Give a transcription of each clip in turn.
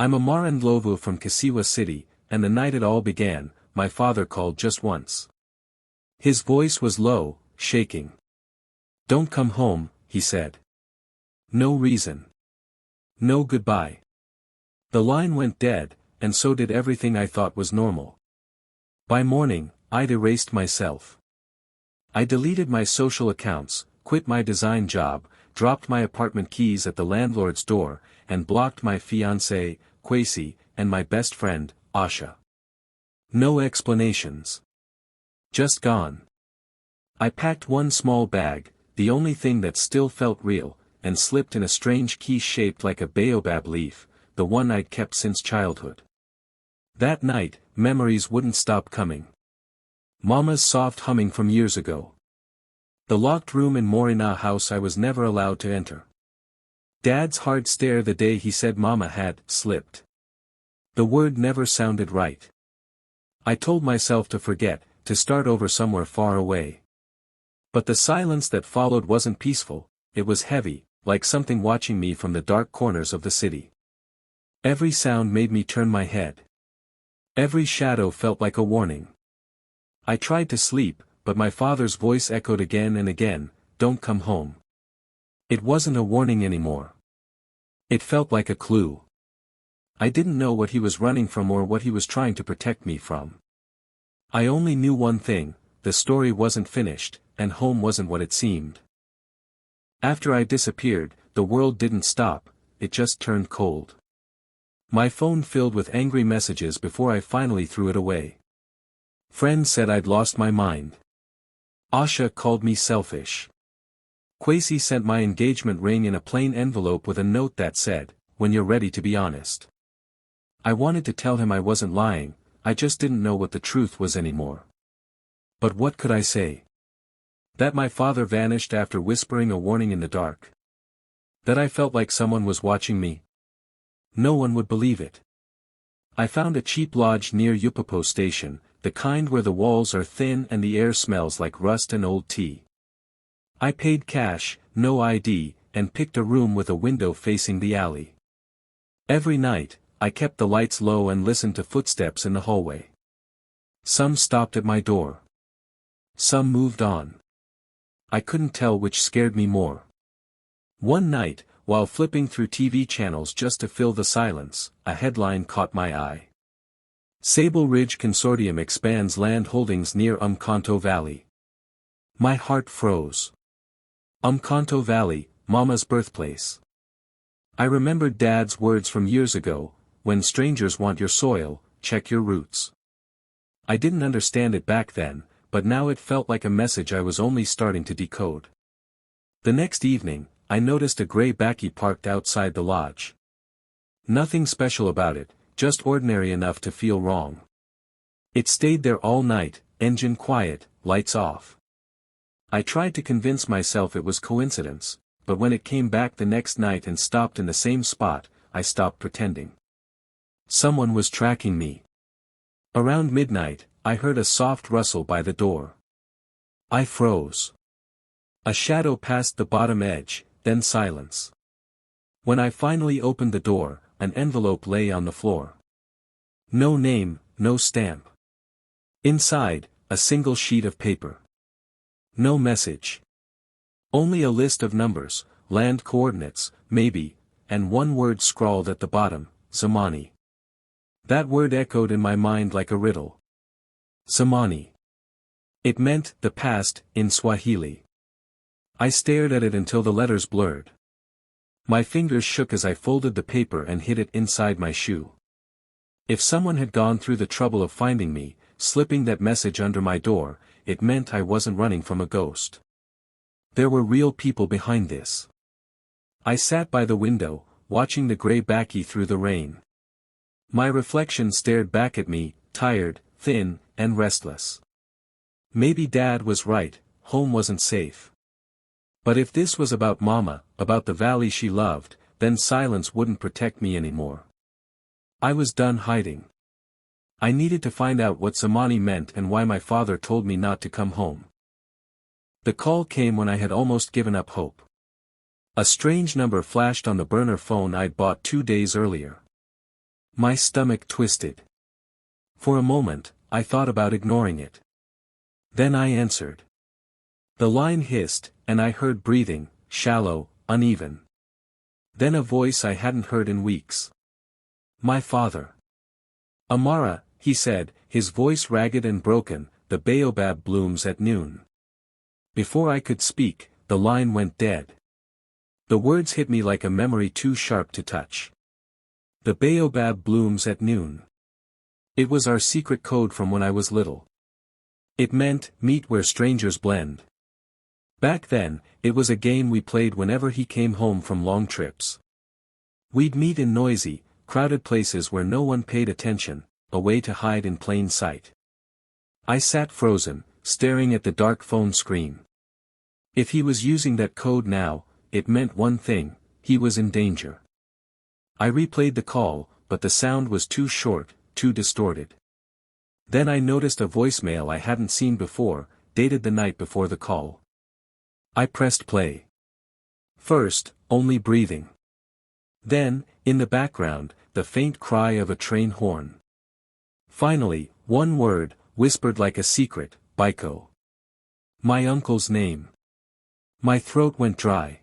I'm a Marandlovu from Kasiwa City, and the night it all began, my father called just once. His voice was low, shaking. Don't come home, he said. No reason. No goodbye. The line went dead, and so did everything I thought was normal. By morning, I'd erased myself. I deleted my social accounts, quit my design job, dropped my apartment keys at the landlord's door, and blocked my fiancée, Kwesi, and my best friend, Asha. No explanations. Just gone. I packed one small bag, the only thing that still felt real, and slipped in a strange key shaped like a baobab leaf, the one I'd kept since childhood. That night, memories wouldn't stop coming. Mama's soft humming from years ago. The locked room in Morina house I was never allowed to enter. Dad's hard stare the day he said Mama had slipped. The word never sounded right. I told myself to forget, to start over somewhere far away. But the silence that followed wasn't peaceful, it was heavy, like something watching me from the dark corners of the city. Every sound made me turn my head. Every shadow felt like a warning. I tried to sleep, but my father's voice echoed again and again, "Don't come home." It wasn't a warning anymore. It felt like a clue. I didn't know what he was running from or what he was trying to protect me from. I only knew one thing, the story wasn't finished, and home wasn't what it seemed. After I disappeared, the world didn't stop, it just turned cold. My phone filled with angry messages before I finally threw it away. Friends said I'd lost my mind. Asha called me selfish. Kwesi sent my engagement ring in a plain envelope with a note that said, "When you're ready to be honest." I wanted to tell him I wasn't lying, I just didn't know what the truth was anymore. But what could I say? That my father vanished after whispering a warning in the dark? That I felt like someone was watching me? No one would believe it. I found a cheap lodge near Yupapo station, the kind where the walls are thin and the air smells like rust and old tea. I paid cash, no ID, and picked a room with a window facing the alley. Every night, I kept the lights low and listened to footsteps in the hallway. Some stopped at my door. Some moved on. I couldn't tell which scared me more. One night, while flipping through TV channels just to fill the silence, a headline caught my eye. Sable Ridge Consortium expands land holdings near Umkanto Valley. My heart froze. Umkanto Valley, Mama's birthplace. I remembered Dad's words from years ago, "When strangers want your soil, check your roots." I didn't understand it back then, but now it felt like a message I was only starting to decode. The next evening, I noticed a gray bakkie parked outside the lodge. Nothing special about it, just ordinary enough to feel wrong. It stayed there all night, engine quiet, lights off. I tried to convince myself it was coincidence, but when it came back the next night and stopped in the same spot, I stopped pretending. Someone was tracking me. Around midnight, I heard a soft rustle by the door. I froze. A shadow passed the bottom edge, then silence. When I finally opened the door, an envelope lay on the floor. No name, no stamp. Inside, a single sheet of paper. No message. Only a list of numbers, land coordinates, maybe, and one word scrawled at the bottom, Zamani. That word echoed in my mind like a riddle. Zamani. It meant the past, in Swahili. I stared at it until the letters blurred. My fingers shook as I folded the paper and hid it inside my shoe. If someone had gone through the trouble of finding me, slipping that message under my door, it meant I wasn't running from a ghost. There were real people behind this. I sat by the window, watching the gray bakkie through the rain. My reflection stared back at me, tired, thin, and restless. Maybe Dad was right, home wasn't safe. But if this was about Mama, about the valley she loved, then silence wouldn't protect me anymore. I was done hiding. I needed to find out what Zamani meant and why my father told me not to come home. The call came when I had almost given up hope. A strange number flashed on the burner phone I'd bought 2 days earlier. My stomach twisted. For a moment, I thought about ignoring it. Then I answered. The line hissed, and I heard breathing, shallow, uneven. Then a voice I hadn't heard in weeks. My father. Amara, he said, his voice ragged and broken, the baobab blooms at noon. Before I could speak, the line went dead. The words hit me like a memory too sharp to touch. The baobab blooms at noon. It was our secret code from when I was little. It meant, meet where strangers blend. Back then, it was a game we played whenever he came home from long trips. We'd meet in noisy, crowded places where no one paid attention, a way to hide in plain sight. I sat frozen, staring at the dark phone screen. If he was using that code now, it meant one thing: he was in danger. I replayed the call, but the sound was too short, too distorted. Then I noticed a voicemail I hadn't seen before, dated the night before the call. I pressed play. First, only breathing. Then, in the background, the faint cry of a train horn. Finally, one word, whispered like a secret, Baiko. My uncle's name. My throat went dry.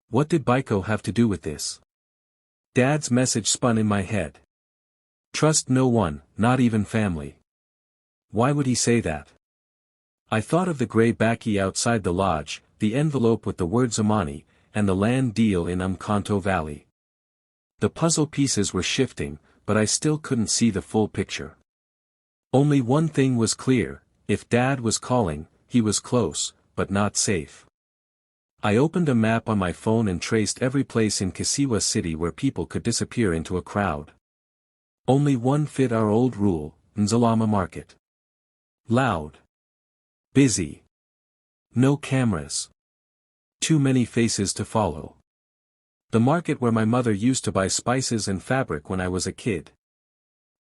What did Baiko have to do with this? Dad's message spun in my head. Trust no one, not even family. Why would he say that? I thought of the grey baccy outside the lodge, the envelope with the words Amani, and the land deal in Umkanto Valley. The puzzle pieces were shifting, but I still couldn't see the full picture. Only one thing was clear: if Dad was calling, he was close, but not safe. I opened a map on my phone and traced every place in Kisiwa City where people could disappear into a crowd. Only one fit our old rule: Nzalama Market. Loud. Busy. No cameras. Too many faces to follow. The market where my mother used to buy spices and fabric when I was a kid.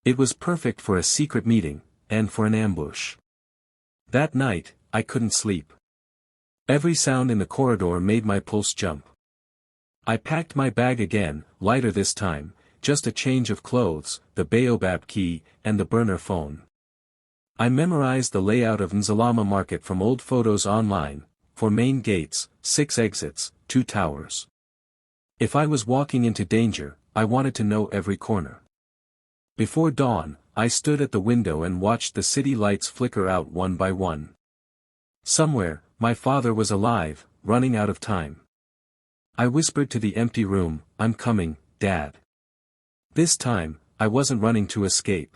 It was perfect for a secret meeting, and for an ambush. That night, I couldn't sleep. Every sound in the corridor made my pulse jump. I packed my bag again, lighter this time, just a change of clothes, the baobab key, and the burner phone. I memorized the layout of Nzalama Market from old photos online: 4 main gates, 6 exits, 2 towers. If I was walking into danger, I wanted to know every corner. Before dawn, I stood at the window and watched the city lights flicker out one by one. Somewhere, my father was alive, running out of time. I whispered to the empty room, "I'm coming, Dad." This time, I wasn't running to escape.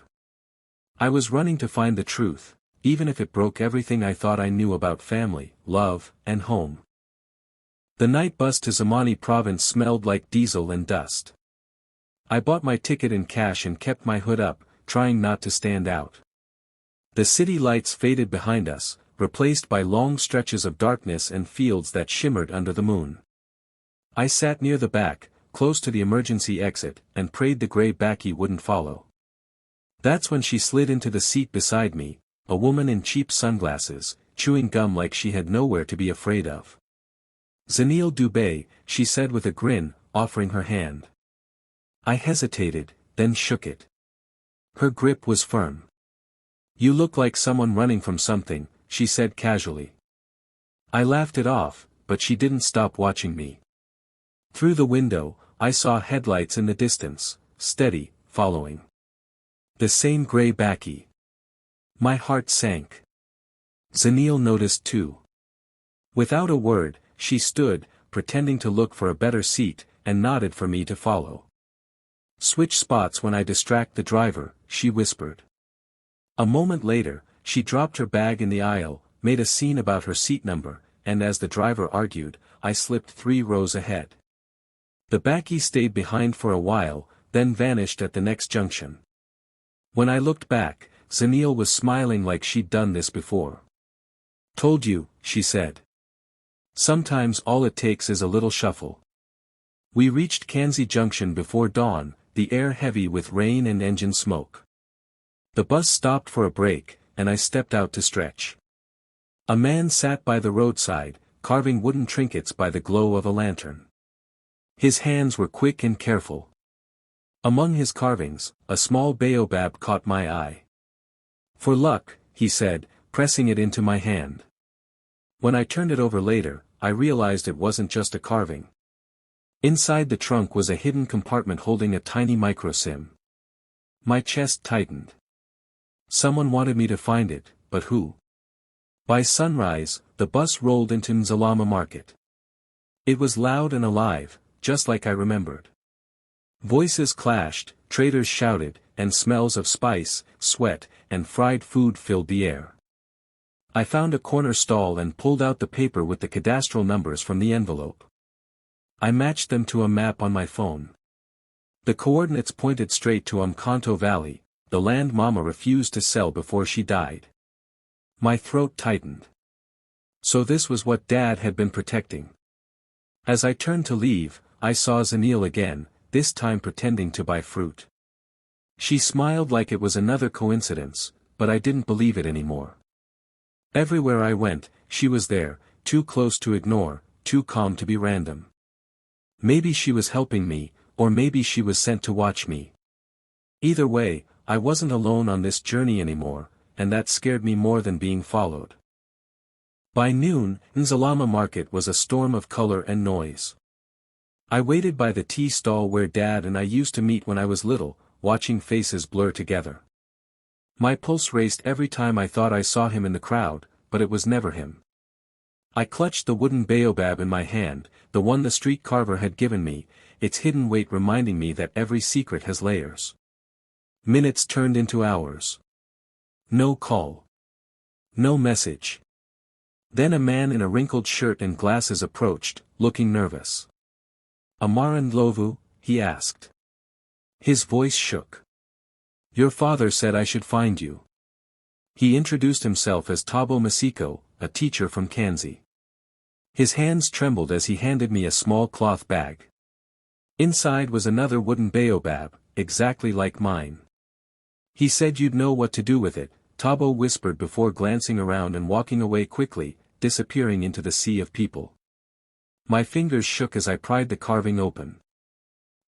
I was running to find the truth, even if it broke everything I thought I knew about family, love, and home. The night bus to Zamani province smelled like diesel and dust. I bought my ticket in cash and kept my hood up, trying not to stand out. The city lights faded behind us, replaced by long stretches of darkness and fields that shimmered under the moon. I sat near the back, close to the emergency exit, and prayed the grey baccy wouldn't follow. That's when she slid into the seat beside me, a woman in cheap sunglasses, chewing gum like she had nowhere to be afraid of. "Zanil Dubé," she said with a grin, offering her hand. I hesitated, then shook it. Her grip was firm. "You look like someone running from something," she said casually. I laughed it off, but she didn't stop watching me. Through the window, I saw headlights in the distance, steady, following. The same grey baccy. My heart sank. Zanil noticed too. Without a word, she stood, pretending to look for a better seat, and nodded for me to follow. "Switch spots when I distract the driver," she whispered. A moment later, she dropped her bag in the aisle, made a scene about her seat number, and as the driver argued, I slipped 3 rows ahead. The baccy stayed behind for a while, then vanished at the next junction. When I looked back, Zanil was smiling like she'd done this before. "Told you," she said. "Sometimes all it takes is a little shuffle." We reached Kanzi Junction before dawn, the air heavy with rain and engine smoke. The bus stopped for a break, and I stepped out to stretch. A man sat by the roadside, carving wooden trinkets by the glow of a lantern. His hands were quick and careful. Among his carvings, a small baobab caught my eye. For luck, he said, pressing it into my hand. When I turned it over later, I realized it wasn't just a carving. Inside the trunk was a hidden compartment holding a tiny micro-SIM. My chest tightened. Someone wanted me to find it, but who? By sunrise, the bus rolled into Nzalama market. It was loud and alive, just like I remembered. Voices clashed, traders shouted, and smells of spice, sweat, and fried food filled the air. I found a corner stall and pulled out the paper with the cadastral numbers from the envelope. I matched them to a map on my phone. The coordinates pointed straight to Umkanto Valley, the land Mama refused to sell before she died. My throat tightened. So this was what Dad had been protecting. As I turned to leave, I saw Zanil again, this time pretending to buy fruit. She smiled like it was another coincidence, but I didn't believe it anymore. Everywhere I went, she was there, too close to ignore, too calm to be random. Maybe she was helping me, or maybe she was sent to watch me. Either way, I wasn't alone on this journey anymore, and that scared me more than being followed. By noon, Nzalama market was a storm of color and noise. I waited by the tea stall where Dad and I used to meet when I was little, watching faces blur together. My pulse raced every time I thought I saw him in the crowd, but it was never him. I clutched the wooden baobab in my hand, the one the street carver had given me, its hidden weight reminding me that every secret has layers. Minutes turned into hours. No call. No message. Then a man in a wrinkled shirt and glasses approached, looking nervous. "Amara Ndlovu?" he asked. His voice shook. "Your father said I should find you." He introduced himself as Tabo Masiko, a teacher from Kanzi. His hands trembled as he handed me a small cloth bag. Inside was another wooden baobab, exactly like mine. "He said you'd know what to do with it," Tabo whispered before glancing around and walking away quickly, disappearing into the sea of people. My fingers shook as I pried the carving open.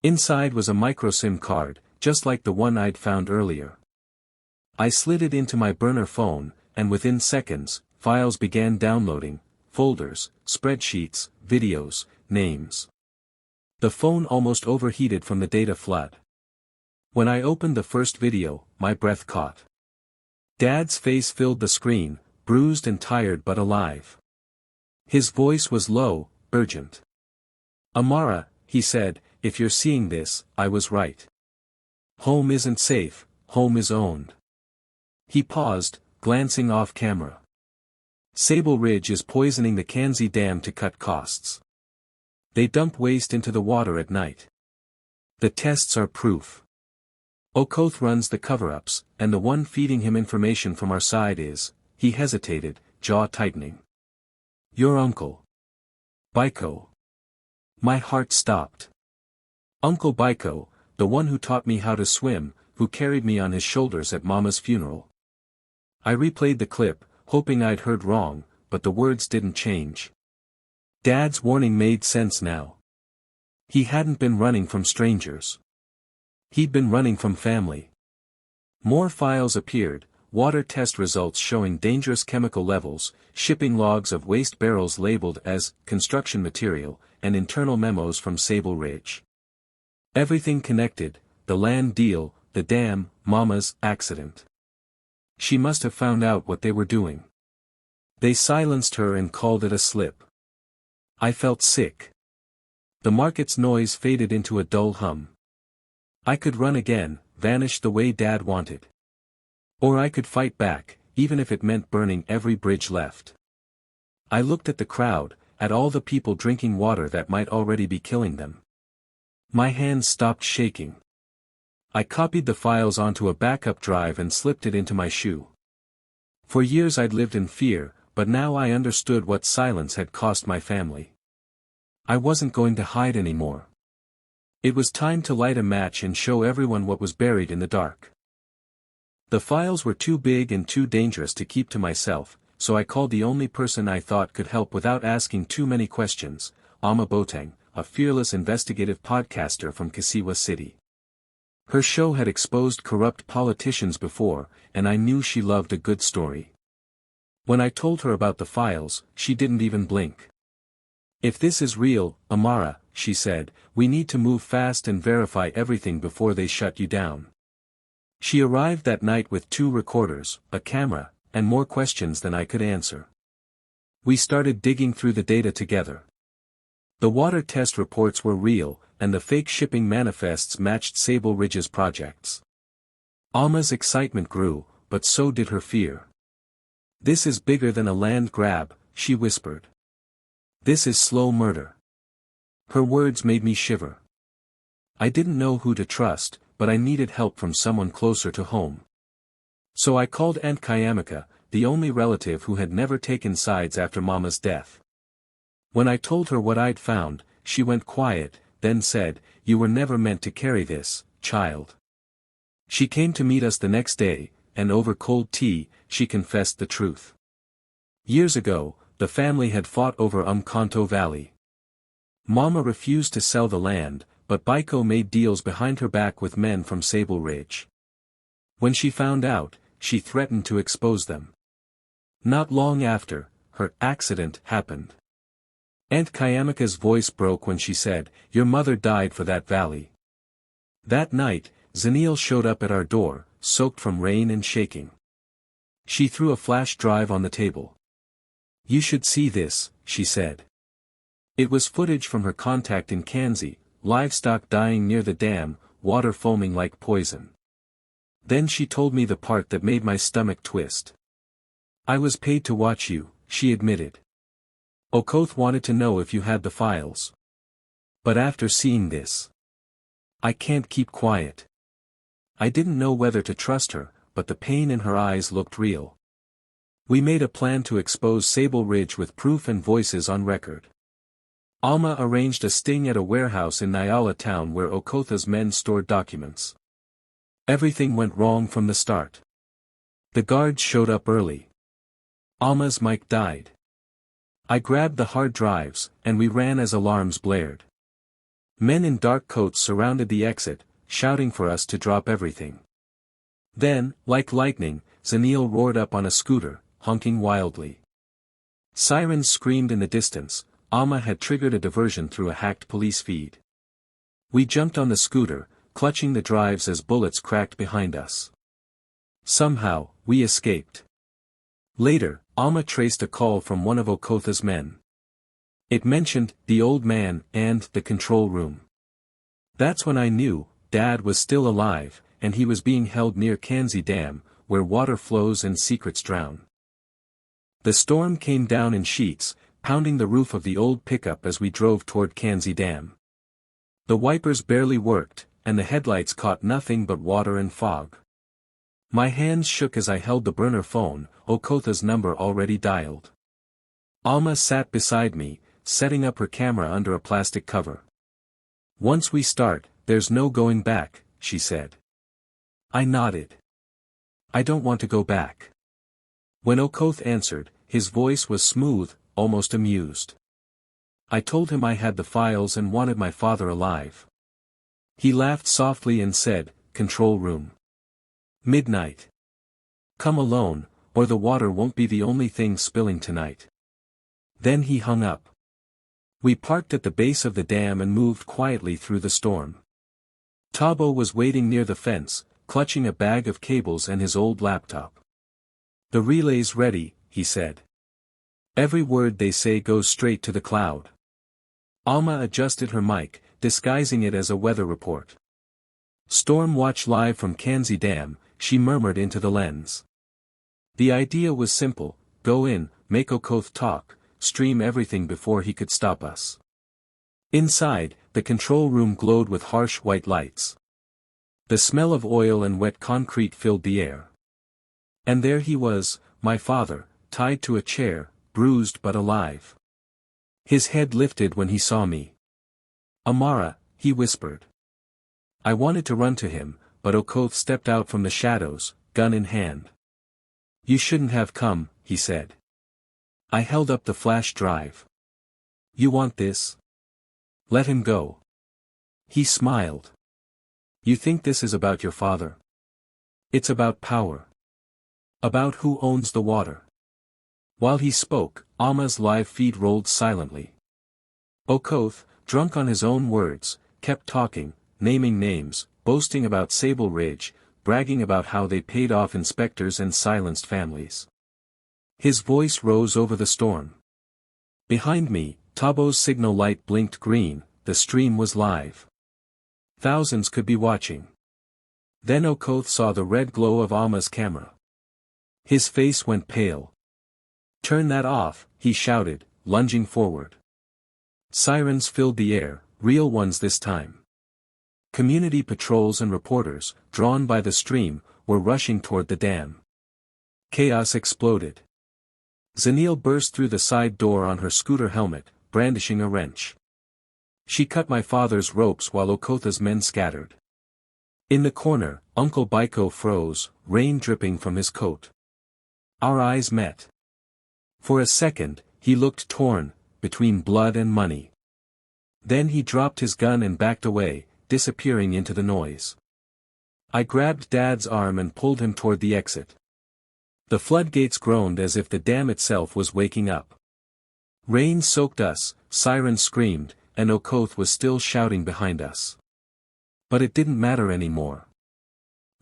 Inside was a micro-SIM card, just like the one I'd found earlier. I slid it into my burner phone, and within seconds, files began downloading, folders, spreadsheets, videos, names. The phone almost overheated from the data flood. When I opened the first video, my breath caught. Dad's face filled the screen, bruised and tired but alive. His voice was low, urgent. "Amara," he said, "if you're seeing this, I was right. Home isn't safe, home is owned." He paused, glancing off camera. "Sable Ridge is poisoning the Kanzi Dam to cut costs. They dump waste into the water at night. The tests are proof. Okoth runs the cover-ups, and the one feeding him information from our side is," he hesitated, jaw tightening. "Your uncle. Baiko." My heart stopped. Uncle Baiko, the one who taught me how to swim, who carried me on his shoulders at Mama's funeral. I replayed the clip, hoping I'd heard wrong, but the words didn't change. Dad's warning made sense now. He hadn't been running from strangers. He'd been running from family. More files appeared, water test results showing dangerous chemical levels, shipping logs of waste barrels labeled as construction material, and internal memos from Sable Ridge. Everything connected, the land deal, the dam, Mama's accident. She must have found out what they were doing. They silenced her and called it a slip. I felt sick. The market's noise faded into a dull hum. I could run again, vanish the way Dad wanted. Or I could fight back, even if it meant burning every bridge left. I looked at the crowd, at all the people drinking water that might already be killing them. My hands stopped shaking. I copied the files onto a backup drive and slipped it into my shoe. For years I'd lived in fear, but now I understood what silence had cost my family. I wasn't going to hide anymore. It was time to light a match and show everyone what was buried in the dark. The files were too big and too dangerous to keep to myself, so I called the only person I thought could help without asking too many questions, Ama Boteng, a fearless investigative podcaster from Kasiwa City. Her show had exposed corrupt politicians before, and I knew she loved a good story. When I told her about the files, she didn't even blink. "If this is real, Amara," she said, "we need to move fast and verify everything before they shut you down." She arrived that night with 2 recorders, a camera, and more questions than I could answer. We started digging through the data together. The water test reports were real, and the fake shipping manifests matched Sable Ridge's projects. Alma's excitement grew, but so did her fear. "This is bigger than a land grab," she whispered. "This is slow murder." Her words made me shiver. I didn't know who to trust, but I needed help from someone closer to home. So I called Aunt Kayamika, the only relative who had never taken sides after Mama's death. When I told her what I'd found, she went quiet, then said, "You were never meant to carry this, child." She came to meet us the next day, and over cold tea, she confessed the truth. Years ago, the family had fought over Umkanto Valley. Mama refused to sell the land, but Baiko made deals behind her back with men from Sable Ridge. When she found out, she threatened to expose them. Not long after, her accident happened. Aunt Kayamika's voice broke when she said, "Your mother died for that valley." That night, Zaniel showed up at our door, soaked from rain and shaking. She threw a flash drive on the table. "You should see this," she said. It was footage from her contact in Kanzi, livestock dying near the dam, water foaming like poison. Then she told me the part that made my stomach twist. "I was paid to watch you," she admitted. "Okoth wanted to know if you had the files. But after seeing this, I can't keep quiet." I didn't know whether to trust her, but the pain in her eyes looked real. We made a plan to expose Sable Ridge with proof and voices on record. Alma arranged a sting at a warehouse in Nyala town where Okotha's men stored documents. Everything went wrong from the start. The guards showed up early. Alma's mic died. I grabbed the hard drives, and we ran as alarms blared. Men in dark coats surrounded the exit, shouting for us to drop everything. Then, like lightning, Zaniel roared up on a scooter, honking wildly. Sirens screamed in the distance. Alma had triggered a diversion through a hacked police feed. We jumped on the scooter, clutching the drives as bullets cracked behind us. Somehow, we escaped. Later, Alma traced a call from one of Okotha's men. It mentioned the old man and the control room. That's when I knew Dad was still alive, and he was being held near Kanzi Dam, where water flows and secrets drown. The storm came down in sheets, pounding the roof of the old pickup as we drove toward Kanzi Dam. The wipers barely worked, and the headlights caught nothing but water and fog. My hands shook as I held the burner phone, Okotha's number already dialed. Alma sat beside me, setting up her camera under a plastic cover. "Once we start, there's no going back," she said. I nodded. "I don't want to go back." When Okoth answered, his voice was smooth, almost amused. I told him I had the files and wanted my father alive. He laughed softly and said, "Control room. Midnight. Come alone, or the water won't be the only thing spilling tonight." Then he hung up. We parked at the base of the dam and moved quietly through the storm. Tabo was waiting near the fence, clutching a bag of cables and his old laptop. "The relay's ready," he said. "Every word they say goes straight to the cloud." Alma adjusted her mic, disguising it as a weather report. "Storm watch live from Kanzi Dam," she murmured into the lens. The idea was simple: go in, make Okoth talk, stream everything before he could stop us. Inside, the control room glowed with harsh white lights. The smell of oil and wet concrete filled the air. And there he was, my father, tied to a chair, bruised but alive. His head lifted when he saw me. "Amara," he whispered. I wanted to run to him, but Okoth stepped out from the shadows, gun in hand. "You shouldn't have come," he said. I held up the flash drive. "You want this? Let him go." He smiled. You think this is about your father? It's about power. About who owns the water. While he spoke, Alma's live feed rolled silently. Okoth, drunk on his own words, kept talking, naming names, boasting about Sable Ridge, bragging about how they paid off inspectors and silenced families. His voice rose over the storm. Behind me, Tabo's signal light blinked green, the stream was live. Thousands could be watching. Then Okoth saw the red glow of Alma's camera. His face went pale. "Turn that off," he shouted, lunging forward. Sirens filled the air, real ones this time. Community patrols and reporters, drawn by the stream, were rushing toward the dam. Chaos exploded. Zanil burst through the side door on her scooter helmet, brandishing a wrench. She cut my father's ropes while Okotha's men scattered. In the corner, Uncle Baiko froze, rain dripping from his coat. Our eyes met. For a second, he looked torn, between blood and money. Then he dropped his gun and backed away, disappearing into the noise. I grabbed Dad's arm and pulled him toward the exit. The floodgates groaned as if the dam itself was waking up. Rain soaked us, sirens screamed, and Okoth was still shouting behind us. But it didn't matter anymore.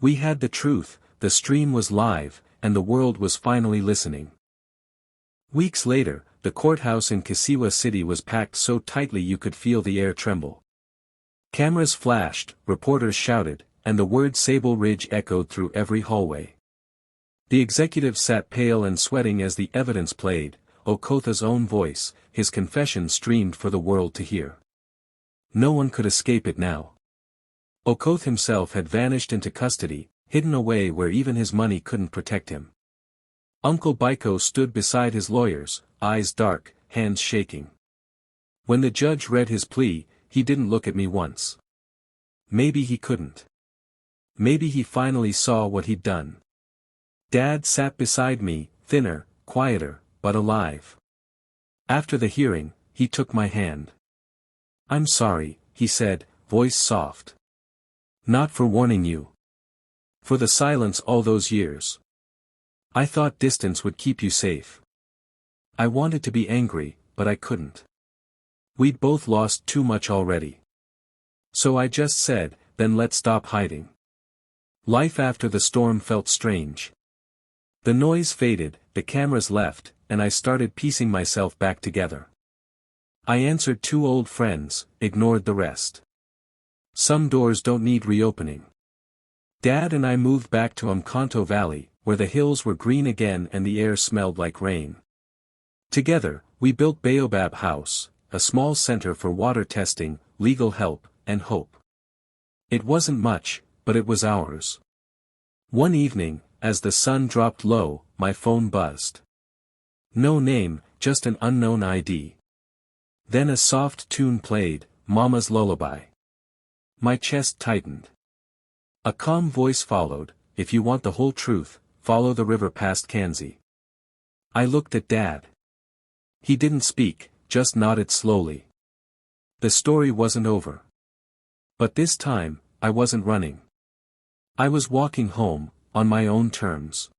We had the truth, the stream was live, and the world was finally listening. Weeks later, the courthouse in Kasiwa City was packed so tightly you could feel the air tremble. Cameras flashed, reporters shouted, and the word Sable Ridge echoed through every hallway. The executive sat pale and sweating as the evidence played, Okotha's own voice, his confession streamed for the world to hear. No one could escape it now. Okoth himself had vanished into custody, hidden away where even his money couldn't protect him. Uncle Baiko stood beside his lawyers, eyes dark, hands shaking. When the judge read his plea, he didn't look at me once. Maybe he couldn't. Maybe he finally saw what he'd done. Dad sat beside me, thinner, quieter, but alive. After the hearing, he took my hand. "I'm sorry," he said, voice soft. "Not for warning you. For the silence all those years. I thought distance would keep you safe. I wanted to be angry, but I couldn't. We'd both lost too much already. So I just said, then let's stop hiding." Life after the storm felt strange. The noise faded, the cameras left, and I started piecing myself back together. I answered 2 old friends, ignored the rest. Some doors don't need reopening. Dad and I moved back to Umkanto Valley, where the hills were green again and the air smelled like rain. Together, we built Baobab House, a small center for water testing, legal help, and hope. It wasn't much, but it was ours. One evening, as the sun dropped low, my phone buzzed. No name, just an unknown ID. Then a soft tune played, Mama's Lullaby. My chest tightened. A calm voice followed, "If you want the whole truth, follow the river past Kanzi." I looked at Dad. He didn't speak, just nodded slowly. The story wasn't over. But this time, I wasn't running. I was walking home, on my own terms.